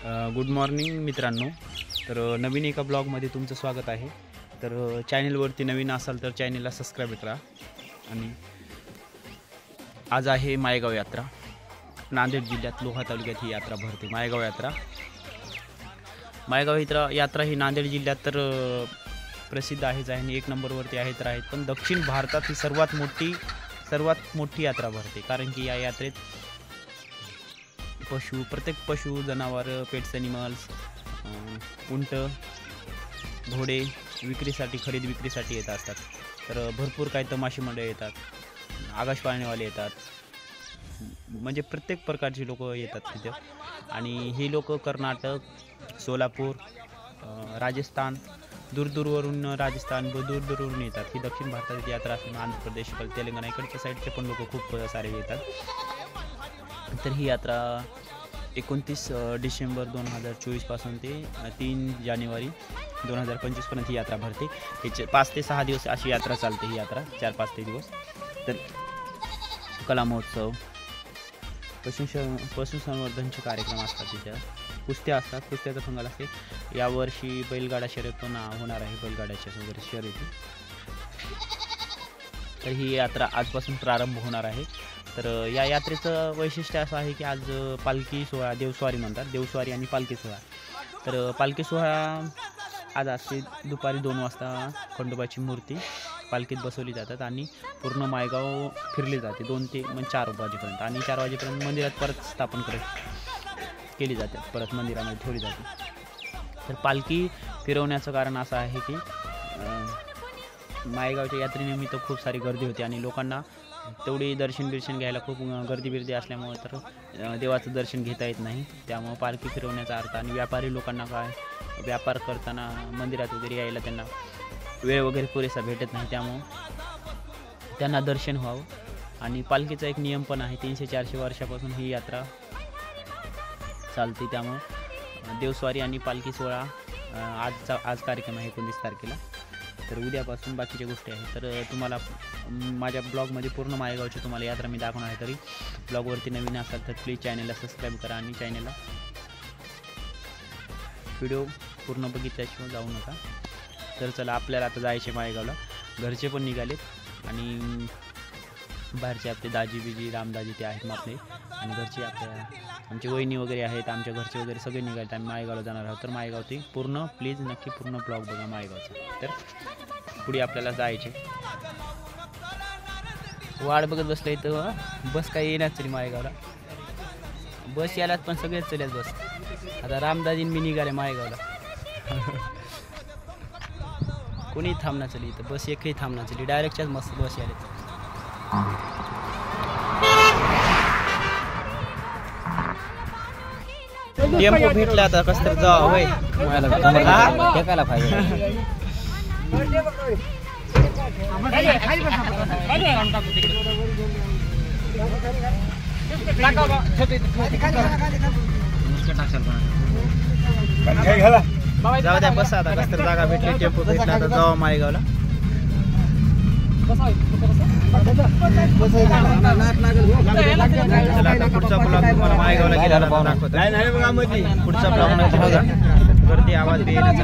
Good morning मित्रांनो. तर नवीन एका ब्लॉगमध्ये तुमचं स्वागत आहे. तर चॅनलवरती नवीन असाल तर चॅनलला सबस्क्राईब करा. आणि आज आहे मायगाव यात्रा. नांदेड जिल्ह्यात लोहा तालुक्यात ही यात्रा भरते, मायगाव यात्रा. मायगाव यात्रा ही नांदेड जिल्ह्यात तर प्रसिद्ध आहेच आहे आणि एक नंबरवरती आहे तर आहेत. पण दक्षिण भारतात ही सर्वात मोठी यात्रा भरते. कारण की या यात्रेत प्रत्येक पशु, जनावर, पेट्स ॲनिमल्स, उंट, घोडे खरेदी विक्रीसाठी येत असतात. तर भरपूर काही तमाशे मंडळ येतात, आकाशवाणीवाले येतात, म्हणजे प्रत्येक प्रकारची लोक येतात तिथं. आणि ही लोक कर्नाटक, सोलापूर, राजस्थान, दूरवरून दूरवरून येतात. ही दक्षिण भारताची यात्रा असून आंध्र प्रदेश, तेलंगणा इकडच्या साईडचे पण लोक खूप सारे येतात. तर ही यात्रा 29 डिसेंबर 2024 पासून ते 3 जानेवारी 2025 पर्यंत ही यात्रा भरते. हे 5 ते 6 दिवस अशी यात्रा चालते. ही यात्रा 4-5 ते दिवस. तर कला महोत्सव, पशुसंवर्धनचे कार्यक्रम असतात, तिथे कुस्त्या असतात, कुस्त्याचा फंगाल असते. यावर्षी बैलगाडा शर्यत पण होणार आहे, बैलगाड्याच्या वगैरे शर्यती. तर ही यात्रा आजपासून प्रारंभ होणार आहे. तर या यात्रेचं वैशिष्ट्य असं आहे की आज पालखी सोहळा, देवस्वारी म्हणतात, देवस्वारी आणि पालखी सोहळा. तर पालखी सोहळा आज असते दुपारी 2 वाजता खंडोबाची मूर्ती पालखीत बसवली जातात आणि पूर्ण मायगाव फिरली जाते 2 ते 4 वाजेपर्यंत. आणि 4 वाजेपर्यंत मंदिरात परत स्थापन केली जाते, परत मंदिरामध्ये ठेवली जाते. तर पालखी फिरवण्याचं कारण असं आहे की मायगावच्या यात्रेनिमित्त खूप सारी गर्दी होती आणि लोकांना तेवढी दर्शन घ्यायला खूप गर्दी असल्यामुळे तर देवाचं दर्शन घेता येत नाही. त्यामुळे पालखी फिरवण्याचा अर्थ. आणि व्यापारी लोकांना व्यापार करताना मंदिरात वगैरे यायला त्यांना वेळ वगैरे पुरेसा भेटत नाही, त्यामुळं त्यांना दर्शन व्हावं. आणि पालखीचा एक नियम पण आहे, 300-400 वर्षापासून ही यात्रा चालते. त्यामुळं देवस्वारी आणि पालखी सोहळा आज कार्यक्रम आहे 29 तारखेला. तर उद्यापासून बाकीच्या गोष्टी आहेत. तर तुम्हाला माझ्या ब्लॉगमध्ये पूर्ण मायगावची तुम्हाला यात्रा मी दाखवणार आहे. तरी ब्लॉगवरती नवीन असाल तर प्लीज चॅनलला सबस्क्राईब करा आणि चॅनलला व्हिडिओ पूर्ण बघितल्याशिवाय जाऊ नका. तर चला, आपल्याला आता जायचे मायगावला. घरचे पण निघालेत आणि बाहेरचे आपले दाजी रामदाजी ते आहेत आपले, आणि घरचे आमचे वहिनी वगैरे आहेत, आमच्या घरचे वगैरे सगळे निघालेत. आम्ही मायगावला जाणार आहोत. तर मायगाव ते नक्की पूर्ण ब्लॉग बघा मायगावचा. तर पुढे आपल्याला जायचे. वाट बघत बसलं इथं. बस काही येणार तरी मायगावला. बस यायलाच पण सगळेच चल्यात बस. आता रामदाजीन मी निघाले मायगावला. कोणी थांबणार चली इथं, बस एकही थांबणार चली, डायरेक्टच्याच मस्त बस यायला. टेम्पो भेटला आता कसं तर जावं होय. टेकायला पाहिजे. जाऊ द्या, बस आता कसं तर जागा भेटली, टेम्पो भेटला आता जावं मायगावला. पुढचा ब्लॉग तुम्हाला मायगावला गेला दाखवतो. पुढचा ब्लॉग गर्दी आवाज बी येण्याचा.